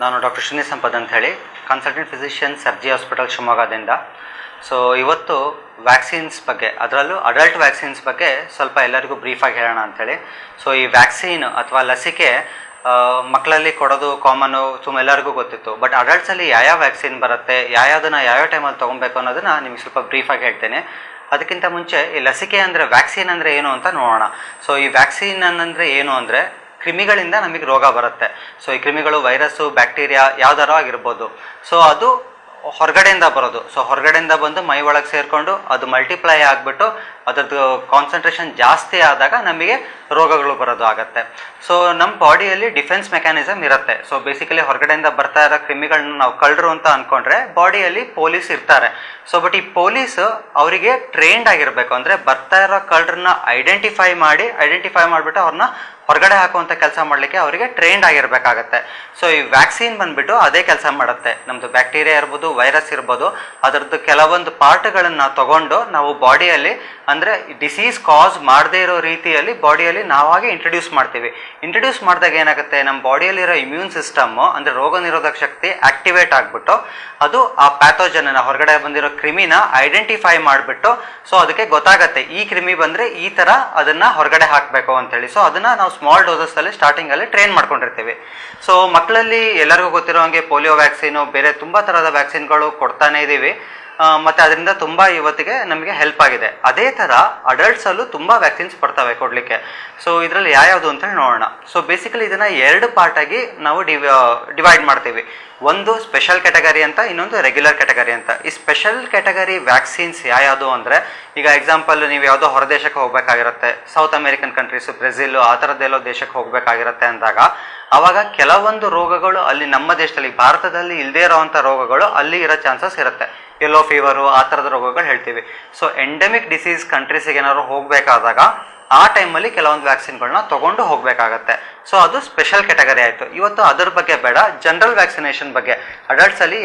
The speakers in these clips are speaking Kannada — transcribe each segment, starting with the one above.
ನಾನು ಡಾಕ್ಟರ್ ಶ್ರೀನಿ ಸಂಪತ್ ಅಂತ ಹೇಳಿ ಕನ್ಸಲ್ಟೆಂಟ್ ಫಿಸಿಷಿಯನ್ ಸರ್ಜಿ ಹಾಸ್ಪಿಟಲ್ ಶಿವಮೊಗ್ಗದಿಂದ. ಸೊ ಇವತ್ತು ವ್ಯಾಕ್ಸಿನ್ಸ್ ಬಗ್ಗೆ, ಅದರಲ್ಲೂ ಅಡಲ್ಟ್ ವ್ಯಾಕ್ಸಿನ್ಸ್ ಬಗ್ಗೆ ಸ್ವಲ್ಪ ಎಲ್ಲರಿಗೂ ಬ್ರೀಫಾಗಿ ಹೇಳೋಣ ಅಂಥೇಳಿ. ಸೊ ಈ ವ್ಯಾಕ್ಸಿನ್ ಅಥವಾ ಲಸಿಕೆ ಮಕ್ಕಳಲ್ಲಿ ಕೊಡೋದು ಕಾಮನ್ನು, ಎಲ್ಲರಿಗೂ ಗೊತ್ತಿತ್ತು. ಬಟ್ ಅಡಲ್ಟ್ಸಲ್ಲಿ ಯಾವ ವ್ಯಾಕ್ಸಿನ್ ಬರುತ್ತೆ, ಯಾವ್ಯಾವುದನ್ನು ಯಾವ್ಯಾವ ಟೈಮಲ್ಲಿ ತೊಗೊಬೇಕು ಅನ್ನೋದನ್ನು ನಿಮಗೆ ಸ್ವಲ್ಪ ಬ್ರೀಫಾಗಿ ಹೇಳ್ತೇನೆ. ಅದಕ್ಕಿಂತ ಮುಂಚೆ ಈ ಲಸಿಕೆ ಅಂದರೆ, ವ್ಯಾಕ್ಸಿನ್ ಅಂದರೆ ಏನು ಅಂತ ನೋಡೋಣ. ಸೊ ಈ ವ್ಯಾಕ್ಸಿನ್ ಅಂದರೆ ಏನು ಅಂದರೆ, ಕ್ರಿಮಿಗಳಿಂದ ನಮಗೆ ರೋಗ ಬರುತ್ತೆ. ಸೊ ಈ ಕ್ರಿಮಿಗಳು ವೈರಸ್ಸು, ಬ್ಯಾಕ್ಟೀರಿಯಾ ಯಾವ್ದಾರು ಆಗಿರ್ಬೋದು. ಸೊ ಅದು ಹೊರಗಡೆಯಿಂದ ಬರೋದು. ಸೊ ಹೊರಗಡೆಯಿಂದ ಬಂದು ಮೈ ಒಳಗೆ ಸೇರಿಕೊಂಡು ಅದು ಮಲ್ಟಿಪ್ಲೈ ಆಗಿಬಿಟ್ಟು ಅದರದ್ದು ಕಾನ್ಸಂಟ್ರೇಷನ್ ಜಾಸ್ತಿ ಆದಾಗ ನಮಗೆ ರೋಗಗಳು ಬರೋದು ಆಗುತ್ತೆ. ಸೊ ನಮ್ಮ ಬಾಡಿಯಲ್ಲಿ ಡಿಫೆನ್ಸ್ ಮೆಕ್ಯಾನಿಸಮ್ ಇರುತ್ತೆ. ಸೊ ಬೇಸಿಕಲಿ ಹೊರಗಡೆಯಿಂದ ಬರ್ತಾ ಇರೋ ಕ್ರಿಮಿಗಳನ್ನ ನಾವು ಕಳ್ಳರು ಅಂತ ಅಂದ್ಕೊಂಡ್ರೆ ಬಾಡಿಯಲ್ಲಿ ಪೊಲೀಸ್ ಇರ್ತಾರೆ. ಸೊ ಬಟ್ ಈ ಪೊಲೀಸ್ ಅವರಿಗೆ ಟ್ರೈನ್ಡ್ ಆಗಿರಬೇಕು. ಅಂದರೆ ಬರ್ತಾ ಇರೋ ಕಳ್ಳರನ್ನ ಐಡೆಂಟಿಫೈ ಮಾಡಿಬಿಟ್ಟು ಅವ್ರನ್ನ ಹೊರಗಡೆ ಹಾಕುವಂಥ ಕೆಲಸ ಮಾಡಲಿಕ್ಕೆ ಅವರಿಗೆ ಟ್ರೈನ್ಡ್ ಆಗಿರಬೇಕಾಗತ್ತೆ. ಸೊ ಈ ವ್ಯಾಕ್ಸಿನ್ ಬಂದ್ಬಿಟ್ಟು ಅದೇ ಕೆಲಸ ಮಾಡುತ್ತೆ. ನಮ್ಮದು ಬ್ಯಾಕ್ಟೀರಿಯಾ ಇರ್ಬೋದು, ವೈರಸ್ ಇರ್ಬೋದು, ಅದರದ್ದು ಕೆಲವೊಂದು ಪಾರ್ಟ್ಗಳನ್ನು ತಗೊಂಡು ನಾವು ಬಾಡಿಯಲ್ಲಿ, ಅಂದರೆ ಡಿಸೀಸ್ ಕಾಸ್ ಮಾಡದೇ ಇರೋ ರೀತಿಯಲ್ಲಿ ಬಾಡಿಯಲ್ಲಿ ನಾವಾಗಿ ಇಂಟ್ರೊಡ್ಯೂಸ್ ಮಾಡ್ತೀವಿ. ಇಂಟ್ರೊಡ್ಯೂಸ್ ಮಾಡಿದಾಗ ಏನಾಗುತ್ತೆ, ನಮ್ಮ ಬಾಡಿಯಲ್ಲಿರೋ ಇಮ್ಯೂನ್ ಸಿಸ್ಟಮ್ಮು, ಅಂದರೆ ರೋಗ ನಿರೋಧಕ ಶಕ್ತಿ ಆಕ್ಟಿವೇಟ್ ಆಗಿಬಿಟ್ಟು ಅದು ಆ ಪ್ಯಾಥೋಜನ್ನ, ಹೊರಗಡೆ ಬಂದಿರೋ ಕ್ರಿಮಿನ ಐಡೆಂಟಿಫೈ ಮಾಡಿಬಿಟ್ಟು, ಸೊ ಅದಕ್ಕೆ ಗೊತ್ತಾಗತ್ತೆ ಈ ಕ್ರಿಮಿ ಬಂದರೆ ಈ ಥರ ಅದನ್ನು ಹೊರಗಡೆ ಹಾಕಬೇಕು ಅಂತೇಳಿ. ಸೊ ಅದನ್ನು ನಾವು ಸ್ಮಾಲ್ ಡೋಸಸ್ಸಲ್ಲಿ ಸ್ಟಾರ್ಟಿಂಗಲ್ಲಿ ಟ್ರೈನ್ ಮಾಡ್ಕೊಂಡಿರ್ತೀವಿ. ಸೊ ಮಕ್ಕಳಲ್ಲಿ ಎಲ್ಲರಿಗೂ ಗೊತ್ತಿರೋ ಹಾಗೆ ಪೋಲಿಯೋ ವ್ಯಾಕ್ಸಿನು, ಬೇರೆ ತುಂಬ ಥರದ ವ್ಯಾಕ್ಸಿನ್ಗಳು ಕೊಡ್ತಾನೆ ಇದ್ದೀವಿ. ಮತ್ತು ಅದರಿಂದ ತುಂಬ ಇವತ್ತಿಗೆ ನಮಗೆ ಹೆಲ್ಪ್ ಆಗಿದೆ. ಅದೇ ಥರ ಅಡಲ್ಟ್ಸಲ್ಲೂ ತುಂಬ ವ್ಯಾಕ್ಸಿನ್ಸ್ ಬರ್ತವೆ ಕೊಡಲಿಕ್ಕೆ. ಸೊ ಇದರಲ್ಲಿ ಯಾವ್ಯಾವುದು ಅಂತೇಳಿ ನೋಡೋಣ. ಸೊ ಬೇಸಿಕಲಿ ಇದನ್ನು 2 ಪಾರ್ಟಾಗಿ ನಾವು ಡಿವೈಡ್ ಮಾಡ್ತೀವಿ. ಒಂದು ಸ್ಪೆಷಲ್ ಕ್ಯಾಟಗರಿ ಅಂತ, ಇನ್ನೊಂದು ರೆಗ್ಯುಲರ್ ಕ್ಯಾಟಗರಿ ಅಂತ. ಈ ಸ್ಪೆಷಲ್ ಕ್ಯಾಟಗರಿ ವ್ಯಾಕ್ಸಿನ್ಸ್ ಯಾವುದು ಅಂದರೆ, ಈಗ ಎಕ್ಸಾಂಪಲ್ ನೀವು ಯಾವುದೋ ಹೊರದೇಶಕ್ಕೆ ಹೋಗಬೇಕಾಗಿರುತ್ತೆ, ಸೌತ್ ಅಮೇರಿಕನ್ ಕಂಟ್ರೀಸು, ಬ್ರೆಜಿಲು, ಆ ಥರದ್ದೆಲ್ಲೋ ದೇಶಕ್ಕೆ ಹೋಗಬೇಕಾಗಿರುತ್ತೆ ಅಂದಾಗ ಆವಾಗ ಕೆಲವೊಂದು ರೋಗಗಳು ಅಲ್ಲಿ ನಮ್ಮ ದೇಶದಲ್ಲಿ, ಭಾರತದಲ್ಲಿ ಇಲ್ಲದೇ ಇರೋವಂಥ ರೋಗಗಳು ಅಲ್ಲಿ ಇರೋ ಚಾನ್ಸಸ್ ಇರುತ್ತೆ. ಯೆಲ್ಲೋ ಫೀವರು, ಆ ಥರದ ರೋಗಗಳು ಹೇಳ್ತೀವಿ. ಸೊ ಎಂಡೆಮಿಕ್ ಡಿಸೀಸ್ ಕಂಟ್ರೀಸಿಗೆ ಏನಾದ್ರು ಹೋಗಬೇಕಾದಾಗ ಆ ಟೈಮಲ್ಲಿ ಕೆಲವೊಂದು ವ್ಯಾಕ್ಸಿನ್ಗಳನ್ನ ತೊಗೊಂಡು ಹೋಗಬೇಕಾಗತ್ತೆ. ಸೊ ಅದು ಸ್ಪೆಷಲ್ ಕ್ಯಾಟಗರಿ ಆಯಿತು. ಇವತ್ತು ಅದ್ರ ಬಗ್ಗೆ ಬೇಡ, ಜನರಲ್ ವ್ಯಾಕ್ಸಿನೇಷನ್ ಬಗ್ಗೆ, ಅಡಲ್ಟ್ಸಲ್ಲಿ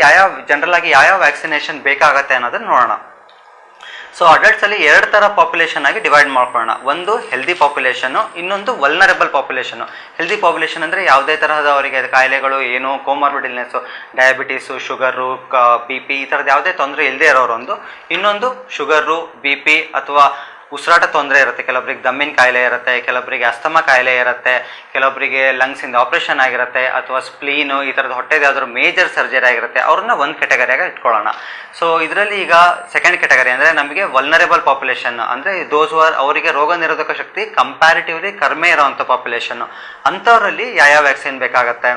ಜನರಲ್ ಆಗಿ ಯಾವ ವ್ಯಾಕ್ಸಿನೇಷನ್ ಬೇಕಾಗತ್ತೆ ಅನ್ನೋದನ್ನ ನೋಡೋಣ. ಸೊ ಅಡಲ್ಟ್ಸಲ್ಲಿ 2 ಥರ ಪಾಪ್ಯುಲೇಷನ್ ಆಗಿ ಡಿವೈಡ್ ಮಾಡ್ಕೊಳ್ಳೋಣ. ಒಂದು ಹೆಲ್ದಿ ಪಾಪ್ಯುಲೇಷನ್ನು, ಇನ್ನೊಂದು ವಲ್ನರಬಲ್ ಪಾಪ್ಯುಲೇಷನ್ನು. ಹೆಲ್ದಿ ಪಾಪ್ಯುಲೇಷನ್ ಅಂದರೆ ಯಾವುದೇ ತರಹದ ಅವರಿಗೆ ಕಾಯಿಲೆಗಳು, ಏನು ಕೋಮಾರ್ಬಿಡ್ ಇಲ್ನೆಸ್ಸು, ಡಯಾಬಿಟೀಸು, ಶುಗರು, BP, ಈ ಥರದ್ದು ಯಾವುದೇ ತೊಂದರೆ ಇಲ್ಲದೆ ಇರೋರೊಂದು. ಇನ್ನೊಂದು ಶುಗರು, BP ಅಥವಾ ಉಸಿರಾಟ ತೊಂದರೆ ಇರುತ್ತೆ, ಕೆಲವೊಬ್ಬರಿಗೆ ದಮ್ಮಿನ ಕಾಯಿಲೆ ಇರುತ್ತೆ, ಕೆಲವೊಬ್ಬರಿಗೆ ಅಸ್ತಮಾ ಕಾಯಿಲೆ ಇರುತ್ತೆ, ಕೆಲವೊಬ್ಬರಿಗೆ ಲಂಗ್ಸಿಂದ ಆಪ್ರೇಷನ್ ಆಗಿರುತ್ತೆ, ಅಥವಾ ಸ್ಪ್ಲೀನು, ಈ ಥರದ ಹೊಟ್ಟೆದು ಯಾವ್ದಾದ್ರು ಮೇಜರ್ ಸರ್ಜರಿ ಆಗಿರುತ್ತೆ, ಅವ್ರನ್ನ ಒಂದು ಕ್ಯಾಟಗರಿಯಾಗಿ ಇಟ್ಕೊಳ್ಳೋಣ. ಸೊ ಇದರಲ್ಲಿ ಈಗ ಸೆಕೆಂಡ್ ಕ್ಯಾಟಗರಿ ಅಂದರೆ ನಮಗೆ ವಲ್ನರೇಬಲ್ ಪಾಪ್ಯುಲೇಷನ್, ಅಂದರೆ ಅವರಿಗೆ ರೋಗ ನಿರೋಧಕ ಶಕ್ತಿ ಕಂಪ್ಯಾರಿಟಿವ್ಲಿ ಕಡಿಮೆ ಇರೋವಂಥ ಪಾಪ್ಯುಲೇಷನ್ನು. ಅಂಥವರಲ್ಲಿ ಯಾವ ವ್ಯಾಕ್ಸಿನ್ ಬೇಕಾಗತ್ತೆ?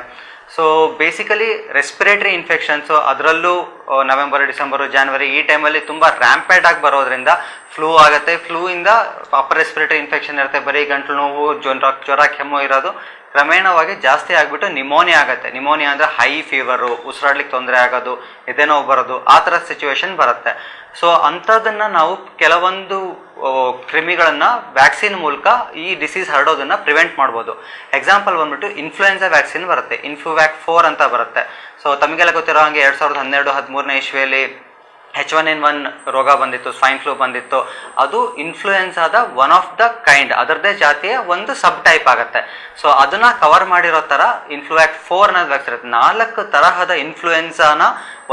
ಸೊ ಬೇಸಿಕಲಿ ರೆಸ್ಪಿರೇಟರಿ ಇನ್ಫೆಕ್ಷನ್ಸು, ಅದರಲ್ಲೂ ನವೆಂಬರ್, ಡಿಸೆಂಬರು, ಜಾನ್ವರಿ ಈ ಟೈಮಲ್ಲಿ ತುಂಬ ರ್ಯಾಂಪೇಟ್ ಆಗಿ ಬರೋದ್ರಿಂದ ಫ್ಲೂ ಆಗುತ್ತೆ. ಫ್ಲೂಯಿಂದ ಅಪ್ಪರ್ ರೆಸ್ಪಿರೇಟರಿ ಇನ್ಫೆಕ್ಷನ್ ಇರುತ್ತೆ, ಬರೀ ಗಂಟಲು ನೋವು, ಜ್ವರ, ಕೆಮ್ಮು ಇರೋದು ಕ್ರಮೇಣವಾಗಿ ಜಾಸ್ತಿ ಆಗಿಬಿಟ್ಟು ನಿಮೋನಿಯಾ ಆಗುತ್ತೆ. ನಿಮೋನಿಯಾ ಅಂದರೆ ಹೈ ಫೀವರು, ಉಸಿರಾಡ್ಲಿಕ್ಕೆ ತೊಂದರೆ ಆಗೋದು, ಎದೆ ನೋವು ಬರೋದು, ಆ ಥರ ಸಿಚುವೇಶನ್ ಬರುತ್ತೆ. ಸೊ ಅಂಥದ್ದನ್ನು ನಾವು ಕೆಲವೊಂದು ಕ್ರಿಮಿಗಳನ್ನು ವ್ಯಾಕ್ಸಿನ್ ಮೂಲಕ ಈ ಡಿಸೀಸ್ ಹರಡೋದನ್ನು ಪ್ರಿವೆಂಟ್ ಮಾಡ್ಬೋದು. ಎಕ್ಸಾಂಪಲ್ ಬಂದ್ಬಿಟ್ಟು ಇನ್ಫ್ಲೂಯೆನ್ಸಾ ವ್ಯಾಕ್ಸಿನ್ ಬರುತ್ತೆ, ಇನ್ಫ್ಲುವ್ಯಾಕ್ 4 ಅಂತ ಬರುತ್ತೆ. ಸೊ ತಮಗೆಲ್ಲ ಗೊತ್ತಿರೋ ಹಾಗೆ 2012-13 ಇಸ್ವಿಯಲ್ಲಿ H1N1 ರೋಗ ಬಂದಿತ್ತು, ಸ್ವೈನ್ ಫ್ಲೂ ಬಂದಿತ್ತು. ಅದು ಇನ್ಫ್ಲೂಯೆನ್ಸಾದ ಒನ್ ಆಫ್ ದ ಕೈಂಡ್, ಅದರದ್ದೇ ಜಾತಿಯ ಒಂದು ಸಬ್ ಟೈಪ್ ಆಗುತ್ತೆ. ಸೊ ಅದನ್ನು ಕವರ್ ಮಾಡಿರೋ ಥರ ಇನ್ಫ್ಲುವ್ಯಾಕ್ 4 ಅನ್ನೋದು ವ್ಯಾಕ್ಸಿನ್ ಇರುತ್ತೆ. 4 ತರಹದ ಇನ್ಫ್ಲೂಯೆನ್ಸಾನ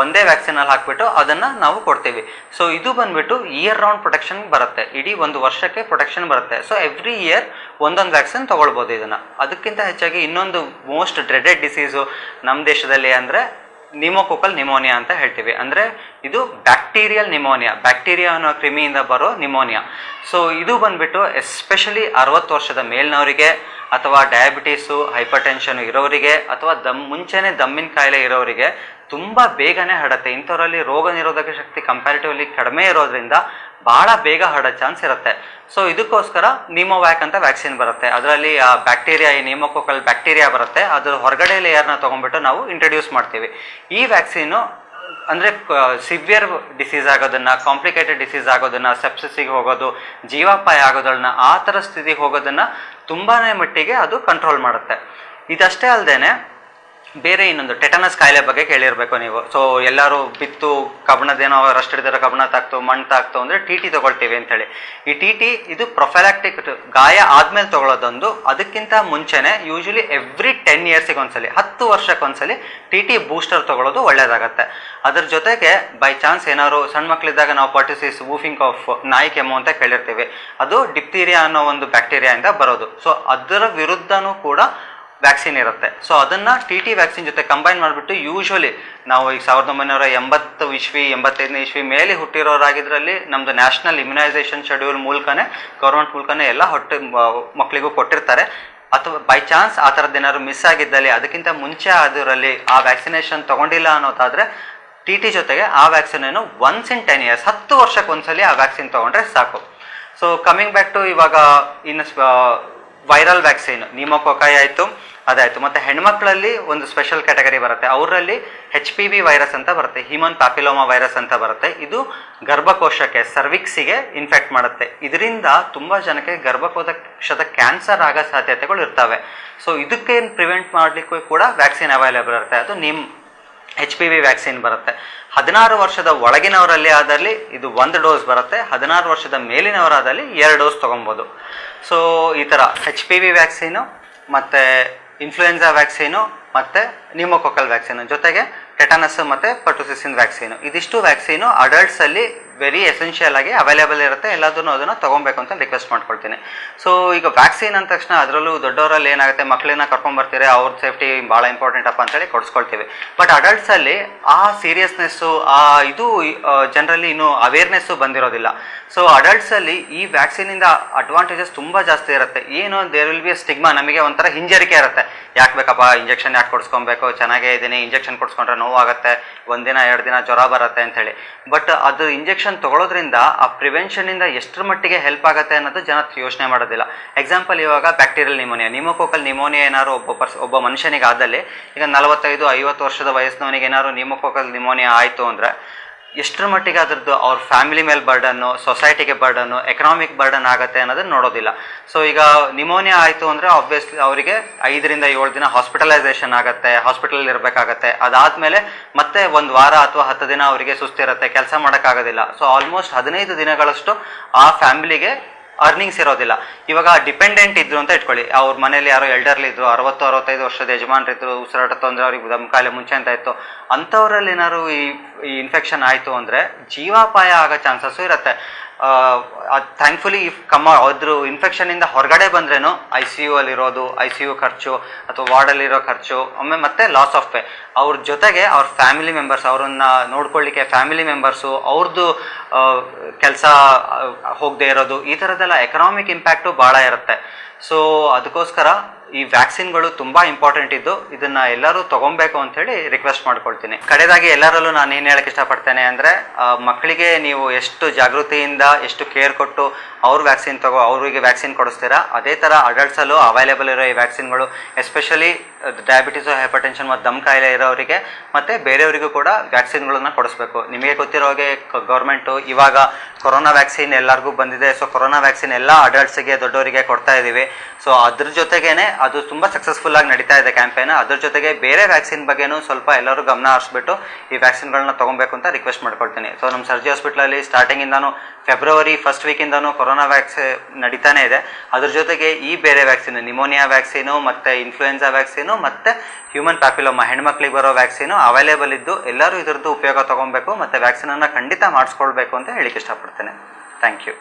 ಒಂದೇ ವ್ಯಾಕ್ಸಿನಲ್ಲಿ ಹಾಕ್ಬಿಟ್ಟು ಅದನ್ನು ನಾವು ಕೊಡ್ತೀವಿ. ಸೊ ಇದು ಬಂದ್ಬಿಟ್ಟು ಇಯರ್ ರೌಂಡ್ ಪ್ರೊಟೆಕ್ಷನ್ ಬರುತ್ತೆ, ಇಡೀ 1 ವರ್ಷಕ್ಕೆ ಪ್ರೊಟೆಕ್ಷನ್ ಬರುತ್ತೆ. ಸೊ ಎವ್ರಿ ಇಯರ್ ಒಂದೊಂದು ವ್ಯಾಕ್ಸಿನ್ ತೊಗೊಳ್ಬೋದು ಇದನ್ನು. ಅದಕ್ಕಿಂತ ಹೆಚ್ಚಾಗಿ ಇನ್ನೊಂದು ಮೋಸ್ಟ್ ಡ್ರೆಡೆಡ್ ಡಿಸೀಸು ನಮ್ಮ ದೇಶದಲ್ಲಿ ಅಂದರೆ ನಿಮೋಕೋಕಲ್ ನಿಮೋನಿಯಾ ಅಂತ ಹೇಳ್ತೀವಿ. ಅಂದರೆ ಇದು ಬ್ಯಾಕ್ಟೀರಿಯಲ್ ನಿಮೋನಿಯಾ, ಬ್ಯಾಕ್ಟೀರಿಯಾ ಅನ್ನೋ ಕ್ರಿಮಿಯಿಂದ ಬರೋ ನಿಮೋನಿಯಾ. ಸೊ ಇದು ಬಂದ್ಬಿಟ್ಟು ಎಸ್ಪೆಷಲಿ 60 ವರ್ಷದ ಮೇಲ್ನವರಿಗೆ, ಅಥವಾ ಡಯಾಬಿಟೀಸು, ಹೈಪರ್ ಟೆನ್ಷನ್ ಇರೋರಿಗೆ, ಅಥವಾ ಮುಂಚೆನೇ ದಮ್ಮಿನ ಕಾಯಿಲೆ ಇರೋರಿಗೆ ತುಂಬ ಬೇಗನೆ ಹರಡುತ್ತೆ. ಇಂಥವರಲ್ಲಿ ರೋಗ ನಿರೋಧಕ ಶಕ್ತಿ ಕಂಪ್ಯಾರಿಟಿವ್ಲಿ ಕಡಿಮೆ ಇರೋದ್ರಿಂದ ಭಾಳ ಬೇಗ ಹರಡೋ ಚಾನ್ಸ್ ಇರುತ್ತೆ. ಸೊ ಇದಕ್ಕೋಸ್ಕರ ನಿಮೋವ್ಯಾಕ್ ಅಂತ ವ್ಯಾಕ್ಸಿನ್ ಬರುತ್ತೆ. ಅದರಲ್ಲಿ ಆ ಬ್ಯಾಕ್ಟೀರಿಯಾ, ಈ ನಿಮೋಕೋಕಲ್ ಬ್ಯಾಕ್ಟೀರಿಯಾ ಬರುತ್ತೆ, ಅದ್ರ ಹೊರಗಡೆ ಲೇಯರ್ನ ತೊಗೊಂಡ್ಬಿಟ್ಟು ನಾವು ಇಂಟ್ರೊಡ್ಯೂಸ್ ಮಾಡ್ತೀವಿ. ಈ ವ್ಯಾಕ್ಸಿನು ಅಂದರೆ ಸಿವಿಯರ್ ಡಿಸೀಸ್ ಆಗೋದನ್ನು, ಕಾಂಪ್ಲಿಕೇಟೆಡ್ ಡಿಸೀಸ್ ಆಗೋದನ್ನು, ಸೆಪ್ಸಿಸಿಗೆ ಹೋಗೋದು, ಜೀವಾಪಾಯ ಆಗೋದನ್ನ, ಆ ಥರ ಸ್ಥಿತಿಗೆ ಹೋಗೋದನ್ನು ತುಂಬಾ ಮಟ್ಟಿಗೆ ಅದು ಕಂಟ್ರೋಲ್ ಮಾಡುತ್ತೆ. ಇದಷ್ಟೇ ಅಲ್ಲದೆ ಬೇರೆ ಇನ್ನೊಂದು ಟೆಟನಸ್ ಕಾಯಿಲೆ ಬಗ್ಗೆ ಕೇಳಿರಬೇಕು ನೀವು. ಸೊ ಎಲ್ಲರೂ ಬಿತ್ತು ಕಬ್ಬಣದೇನೋ ರಸ್ಟ್ ಹಿಡಿದಿರೋ ಕಬ್ಬಣ ತಾಕ್ತು ಮಣ್ಣು ತಾಕ್ತು ಅಂದರೆ ಟಿ ಟಿ ತೊಗೊಳ್ತೀವಿ ಅಂತೇಳಿ. ಈ ಟಿ ಟಿ ಇದು ಪ್ರೊಫೈಲಾಕ್ಟಿಕ್, ಗಾಯ ಆದ್ಮೇಲೆ ತೊಗೊಳೋದೊಂದು. ಅದಕ್ಕಿಂತ ಮುಂಚೆನೆ ಯೂಶಲಿ ಎವ್ರಿ 10 ಇಯರ್ಸಿಗೆ ಒಂದ್ಸಲಿ, 10 ವರ್ಷಕ್ಕೊಂದ್ಸಲಿ ಟಿ ಟಿ ಬೂಸ್ಟರ್ ತೊಗೊಳೋದು ಒಳ್ಳೇದಾಗತ್ತೆ. ಅದ್ರ ಜೊತೆಗೆ ಬೈ ಚಾನ್ಸ್ ಏನಾದ್ರು ಸಣ್ಣ ಮಕ್ಕಳಿದ್ದಾಗ ನಾವು ಪರ್ಟಿಸಿಸ್, ವೂಫಿಂಗ್ ಕಾಫ್, ನಾಯಿ ಕೆಮ್ಮು ಅಂತ ಕೇಳಿರ್ತೀವಿ. ಅದು ಡಿಪ್ತೀರಿಯಾ ಅನ್ನೋ ಒಂದು ಬ್ಯಾಕ್ಟೀರಿಯಾದಿಂದ ಬರೋದು. ಸೊ ಅದರ ವಿರುದ್ಧನೂ ಕೂಡ ವ್ಯಾಕ್ಸಿನ್ ಇರುತ್ತೆ. ಸೊ ಅದನ್ನು ಟಿ ಟಿ ವ್ಯಾಕ್ಸಿನ್ ಜೊತೆ ಕಂಬೈನ್ ಮಾಡಿಬಿಟ್ಟು ಯೂಶ್ವಲಿ ನಾವು ಈಗ 1980 ಇಸ್ವಿ 85ನೇ ಇಸ್ವಿ ಮೇಲೆ ಹುಟ್ಟಿರೋರಾಗಿದ್ರಲ್ಲಿ ನಮ್ಮದು ನ್ಯಾಷನಲ್ ಇಮ್ಯುನೈಸೇಷನ್ ಶೆಡ್ಯೂಲ್ ಮೂಲಕನೇ, ಗೌರ್ಮೆಂಟ್ ಮೂಲಕನೇ ಎಲ್ಲ ಮಕ್ಕಳಿಗೂ ಕೊಟ್ಟಿರ್ತಾರೆ. ಅಥವಾ ಬೈ ಚಾನ್ಸ್ ಆ ಥರದ್ದು ಏನಾದ್ರು ಮಿಸ್ ಆಗಿದ್ದಲ್ಲಿ, ಅದಕ್ಕಿಂತ ಮುಂಚೆ ಅದರಲ್ಲಿ ಆ ವ್ಯಾಕ್ಸಿನೇಷನ್ ತೊಗೊಂಡಿಲ್ಲ ಅನ್ನೋದಾದರೆ ಟಿ ಟಿ ಜೊತೆಗೆ ಆ ವ್ಯಾಕ್ಸಿನೇನು ಒನ್ಸ್ ಇನ್ 10 ಇಯರ್ಸ್, 10 ವರ್ಷಕ್ಕೊಂದ್ಸಲಿ ಆ ವ್ಯಾಕ್ಸಿನ್ ತೊಗೊಂಡ್ರೆ ಸಾಕು. ಸೊ ಕಮಿಂಗ್ ಬ್ಯಾಕ್ ಟು ಇವಾಗ ಇನ್ನು ವೈರಲ್ ವ್ಯಾಕ್ಸಿನ್ ನಿಮೋಕೊಕಾಯಿ ಆಯಿತು, ಅದಾಯಿತು. ಮತ್ತು ಹೆಣ್ಮಕ್ಳಲ್ಲಿ ಒಂದು ಸ್ಪೆಷಲ್ ಕ್ಯಾಟಗರಿ ಬರುತ್ತೆ. ಅವರಲ್ಲಿ HPV ವೈರಸ್ ಅಂತ ಬರುತ್ತೆ, ಹ್ಯೂಮನ್ ಪ್ಯಾಪಿಲೋಮಾ ವೈರಸ್ ಅಂತ ಬರುತ್ತೆ. ಇದು ಗರ್ಭಕೋಶಕ್ಕೆ, ಸರ್ವಿಕ್ಸಿಗೆ ಇನ್ಫೆಕ್ಟ್ ಮಾಡುತ್ತೆ. ಇದರಿಂದ ತುಂಬ ಜನಕ್ಕೆ ಗರ್ಭಕೋಶದ ಕ್ಯಾನ್ಸರ್ ಆಗೋ ಸಾಧ್ಯತೆಗಳು ಇರ್ತವೆ. ಸೊ ಇದಕ್ಕೆ ಪ್ರಿವೆಂಟ್ ಮಾಡಲಿಕ್ಕೂ ಕೂಡ ವ್ಯಾಕ್ಸಿನ್ ಅವೈಲೇಬಲ್ ಇರುತ್ತೆ. ಅದು HPV ವ್ಯಾಕ್ಸಿನ್ ಬರುತ್ತೆ. 16 ವರ್ಷದ ಒಳಗಿನವರಲ್ಲಿ ಆದಲ್ಲಿ ಇದು 1 ಡೋಸ್ ಬರುತ್ತೆ, 16 ವರ್ಷದ ಮೇಲಿನವರಾದಲ್ಲಿ 2 ಡೋಸ್ ತೊಗೊಬೋದು. ಸೊ ಈ ಥರ HPV ವ್ಯಾಕ್ಸಿನು ಮತ್ತು ಇನ್ಫ್ಲೂಯೆನ್ಸಾ ವ್ಯಾಕ್ಸಿನು ಮತ್ತು ನ್ಯೂಮೋಕೊಕಲ್ ವ್ಯಾಕ್ಸಿನು ಜೊತೆಗೆ ಟೆಟನಸ್ ಮತ್ತು ಪರ್ಟುಸಿಸಿನ್ ವ್ಯಾಕ್ಸಿನು, ಇದಿಷ್ಟು ವ್ಯಾಕ್ಸಿನು ಅಡಲ್ಟ್ಸಲ್ಲಿ ವೆರಿ ಎಸೆನ್ಷಿಯಲ್ ಆಗಿ ಅವೈಲೇಬಲ್ ಇರುತ್ತೆ. ಎಲ್ಲದನ್ನು ಅದನ್ನು ತೊಗೊಬೇಕು ಅಂತ ರಿಕ್ವೆಸ್ಟ್ ಮಾಡ್ಕೊಳ್ತೀನಿ. ಸೊ ಈಗ ವ್ಯಾಕ್ಸಿನ್ ಅಂದ ತಕ್ಷಣ ಅದರಲ್ಲೂ ದೊಡ್ಡವರಲ್ಲಿ ಏನಾಗುತ್ತೆ, ಮಕ್ಕಳನ್ನ ಕರ್ಕೊಂಡ್ಬರ್ತೀರಿ, ಅವ್ರ ಸೇಫ್ಟಿ ಭಾಳ ಇಂಪಾರ್ಟೆಂಟ್ ಅಪ್ಪ ಅಂತೇಳಿ ಕೊಡಿಸ್ಕೊಳ್ತೀವಿ. ಬಟ್ ಅಡಲ್ಟ್ಸಲ್ಲಿ ಆ ಸೀರಿಯಸ್ನೆಸ್ಸು, ಇದು ಜನರಲ್ಲಿ ಇನ್ನೂ ಅವೇರ್ನೆಸ್ಸು ಬಂದಿರೋದಿಲ್ಲ. ಸೊ ಅಡಲ್ಟ್ಸಲ್ಲಿ ಈ ವ್ಯಾಕ್ಸಿನಿಂದ ಅಡ್ವಾಂಟೇಜಸ್ ತುಂಬ ಜಾಸ್ತಿ ಇರುತ್ತೆ. ಏನು, ದೇರ್ ವಿಲ್ ಬಿ ಸ್ಟಿಗ್ಮಾ, ನಮಗೆ ಒಂಥರ ಹಿಂಜರಿಕೆ ಇರುತ್ತೆ. ಯಾಕೆ ಬೇಕಪ್ಪ ಇಂಜೆಕ್ಷನ್, ಯಾಕೆ ಕೊಡಿಸ್ಕೊಬೇಕು, ಚೆನ್ನಾಗೇ ಇದ್ದೀನಿ, ಇಂಜೆಕ್ಷನ್ ಕೊಡಿಸ್ಕೊಂಡ್ರೆ ನೋವಾಗುತ್ತೆ, 1 ದಿನ 2 ದಿನ ಜ್ವರ ಬರುತ್ತೆ ಅಂಥೇಳಿ. ಬಟ್ ಅದು ಇಂಜೆಕ್ಷನ್ ತಗೊಳ್ಳೋದ್ರಿಂದ ಆ ಪ್ರಿವೆನ್ಷನಿಂದ ಎಷ್ಟರ ಮಟ್ಟಿಗೆ ಹೆಲ್ಪ್ ಆಗುತ್ತೆ ಅನ್ನೋದು ಜನ ಯೋಚನೆ ಮಾಡೋದಿಲ್ಲ. ಎಕ್ಸಾಂಪಲ್, ಇವಾಗ ಬ್ಯಾಕ್ಟೀರಿಯಲ್ ನಿಮೋನಿಯಾ, ನಿಮೋಕೊಕಲ್ ನಿಮೋನಿಯಾ ಏನಾದ್ರು ಒಬ್ಬ ಮನುಷ್ಯನಿಗೆ ಆದಲ್ಲಿ, ಈಗ 45-50 ವರ್ಷದ ವಯಸ್ಸಿನವನಿಗೆ ಏನಾದ್ರು ನಿಮೋಕೊಕಲ್ ನಿಮೋನಿಯಾ ಆಯಿತು ಅಂದರೆ ಎಷ್ಟರ ಮಟ್ಟಿಗೆ ಅದರದ್ದು ಅವ್ರ ಫ್ಯಾಮಿಲಿ ಮೇಲೆ ಬರ್ಡನ್ನು, ಸೊಸೈಟಿಗೆ ಬರ್ಡನ್ನು, ಎಕನಾಮಿಕ್ ಬರ್ಡನ್ ಆಗುತ್ತೆ ಅನ್ನೋದನ್ನ ನೋಡೋದಿಲ್ಲ. ಸೊ ಈಗ ನಿಮೋನಿಯಾ ಆಯಿತು ಅಂದರೆ ಆಬ್ವಿಯಸ್ಲಿ ಅವರಿಗೆ 5-7 ದಿನ ಹಾಸ್ಪಿಟಲೈಸೇಷನ್ ಆಗುತ್ತೆ, ಹಾಸ್ಪಿಟಲ್ ಇರಬೇಕಾಗತ್ತೆ. ಅದಾದಮೇಲೆ ಮತ್ತೆ 1 ವಾರ ಅಥವಾ 10 ದಿನ ಅವರಿಗೆ ಸುಸ್ತಿರುತ್ತೆ, ಕೆಲಸ ಮಾಡೋಕ್ಕಾಗೋದಿಲ್ಲ. ಸೊ ಆಲ್ಮೋಸ್ಟ್ 15 ದಿನಗಳಷ್ಟು ಆ ಫ್ಯಾಮಿಲಿಗೆ ಅರ್ನಿಂಗ್ಸ್ ಇರೋದಿಲ್ಲ. ಇವಾಗ ಡಿಪೆಂಡೆಂಟ್ ಇದ್ರು ಅಂತ ಇಟ್ಕೊಳ್ಳಿ, ಅವ್ರ ಮನೇಲಿ ಯಾರೋ ಎಲ್ಡರ್ಲಿ ಇದ್ರು, 60-65 ವರ್ಷದ ಯಜಮಾನ್ರಿದ್ರು, ಉಸಿರಾಟ ತೊಂದರೆ, ಅವ್ರಿಗೆ ದಮ್ ಕಾಯಿಲೆ ಮುಂಚೆ ಅಂತ ಇತ್ತು, ಅಂಥವ್ರಲ್ಲಿ ಏನಾದ್ರು ಈ ಇನ್ಫೆಕ್ಷನ್ ಆಯಿತು ಅಂದರೆ ಜೀವಾಪಾಯ ಆಗೋ ಚಾನ್ಸಸ್ಸು ಇರುತ್ತೆ. ಅದು ಥ್ಯಾಂಕ್ಫುಲಿ ಅದ್ರ ಇನ್ಫೆಕ್ಷನಿಂದ ಹೊರಗಡೆ ಬಂದ್ರೇನು ICU ಅಲ್ಲಿರೋದು, ICU ಖರ್ಚು ಅಥವಾ ವಾರ್ಡಲ್ಲಿರೋ ಖರ್ಚು, ಒಮ್ಮೆ ಮತ್ತೆ ಲಾಸ್ ಆಫ್ ಪೇ, ಅವ್ರ ಜೊತೆಗೆ ಅವ್ರ ಫ್ಯಾಮಿಲಿ ಮೆಂಬರ್ಸ್, ಅವ್ರನ್ನ ನೋಡ್ಕೊಳ್ಳಿಕ್ಕೆ ಫ್ಯಾಮಿಲಿ ಮೆಂಬರ್ಸು, ಅವ್ರದ್ದು ಕೆಲಸ ಹೋಗದೆ ಇರೋದು, ಈ ಥರದ್ದೆಲ್ಲ ಎಕನಾಮಿಕ್ ಇಂಪ್ಯಾಕ್ಟು ಭಾಳ ಇರುತ್ತೆ. ಸೊ ಅದಕ್ಕೋಸ್ಕರ ಈ ವ್ಯಾಕ್ಸಿನ್ಗಳು ತುಂಬ ಇಂಪಾರ್ಟೆಂಟ್ ಇದ್ದು ಇದನ್ನು ಎಲ್ಲರೂ ತೊಗೊಬೇಕು ಅಂಥೇಳಿ ರಿಕ್ವೆಸ್ಟ್ ಮಾಡ್ಕೊಳ್ತೀನಿ. ಕಡೆದಾಗಿ ಎಲ್ಲರಲ್ಲೂ ನಾನು ಏನು ಹೇಳಕ್ಕೆ ಇಷ್ಟಪಡ್ತೇನೆ ಅಂದರೆ, ಮಕ್ಕಳಿಗೆ ನೀವು ಎಷ್ಟು ಜಾಗೃತಿಯಿಂದ, ಎಷ್ಟು ಕೇರ್ ಕೊಟ್ಟು ಅವರಿಗೆ ವ್ಯಾಕ್ಸಿನ್ ಕೊಡಿಸ್ತೀರಾ, ಅದೇ ಥರ ಅಡಲ್ಟ್ಸಲ್ಲೂ ಅವೈಲೇಬಲ್ ಇರೋ ಈ ವ್ಯಾಕ್ಸಿನ್ಗಳು, ಎಸ್ಪೆಷಲಿ ಡಯಾಬಿಟಿಸು, ಹೈಪರ್ಟೆನ್ಷನ್ ಮತ್ತು ದಮ್ ಕಾಯಿಲೆ ಇರೋರಿಗೆ ಮತ್ತು ಬೇರೆಯವರಿಗೂ ಕೂಡ ವ್ಯಾಕ್ಸಿನ್ಗಳನ್ನು ಕೊಡಿಸ್ಬೇಕು. ನಿಮಗೆ ಗೊತ್ತಿರೋ ಹಾಗೆ ಗೌರ್ಮೆಂಟು ಇವಾಗ ಕೊರೋನಾ ವ್ಯಾಕ್ಸಿನ್ ಎಲ್ಲರಿಗೂ ಬಂದಿದೆ. ಸೊ ಕೊರೋನಾ ವ್ಯಾಕ್ಸಿನ್ ಎಲ್ಲ ಅಡಲ್ಟ್ಸ್ಗೆ, ದೊಡ್ಡವರಿಗೆ ಕೊಡ್ತಾ ಇದ್ದೀವಿ. ಸೊ ಅದ್ರ ಜೊತೆಗೇನೆ ಅದು ತುಂಬ ಸಕ್ಸಸ್ಫುಲ್ಲಾಗಿ ನಡೀತಾ ಇದೆ ಕ್ಯಾಂಪೇನ್. ಅದ್ರ ಜೊತೆಗೆ ಬೇರೆ ವ್ಯಾಕ್ಸಿನ್ ಬಗ್ಗೆನೂ ಸ್ವಲ್ಪ ಎಲ್ಲರೂ ಗಮನ ಹರಿಸ್ಬಿಟ್ಟು ಈ ವ್ಯಾಕ್ಸಿನ್ಗಳನ್ನ ತೊಗೊಬೇಕು ಅಂತ ರಿಕ್ವೆಸ್ಟ್ ಮಾಡ್ಕೊಳ್ತೀನಿ. ಸೊ ನಮ್ಮ ಸರ್ಜಿ ಹಾಸ್ಪಿಟ್ಲಲ್ಲಿ ಸ್ಟಾರ್ಟಿಂಗಿಂದಾನು ಫೆಬ್ರವರಿ ಫಸ್ಟ್ ವೀಕಿಂದಾನು ಕೊರೋನಾ ವ್ಯಾಕ್ಸಿನ್ ನಡೀತಾನೆ ಇದೆ. ಅದ್ರ ಜೊತೆಗೆ ಈ ಬೇರೆ ವ್ಯಾಕ್ಸಿನ್, ನಿಮೋನಿಯಾ ವ್ಯಾಕ್ಸಿನು ಮತ್ತು ಇನ್ಫ್ಲೂಯೆನ್ಸಾ ವ್ಯಾಕ್ಸಿನು ಮತ್ತು ಹ್ಯೂಮನ್ ಪ್ಯಾಪಿಲೋಮಾ ಹೆಣ್ಮಕ್ಳಿಗೆ ಬರೋ ವ್ಯಾಕ್ಸಿನು ಅವೈಲೇಬಲ್ ಇದ್ದು ಎಲ್ಲರೂ ಇದರದ್ದು ಉಪಯೋಗ ತೊಗೊಬೇಕು ಮತ್ತು ವ್ಯಾಕ್ಸಿನನ್ನು ಖಂಡಿತ ಮಾಡಿಸ್ಕೊಳ್ಬೇಕು ಅಂತ ಹೇಳಿಕ್ಕೆ ಇಷ್ಟಪಡ್ತೇನೆ. Thank you.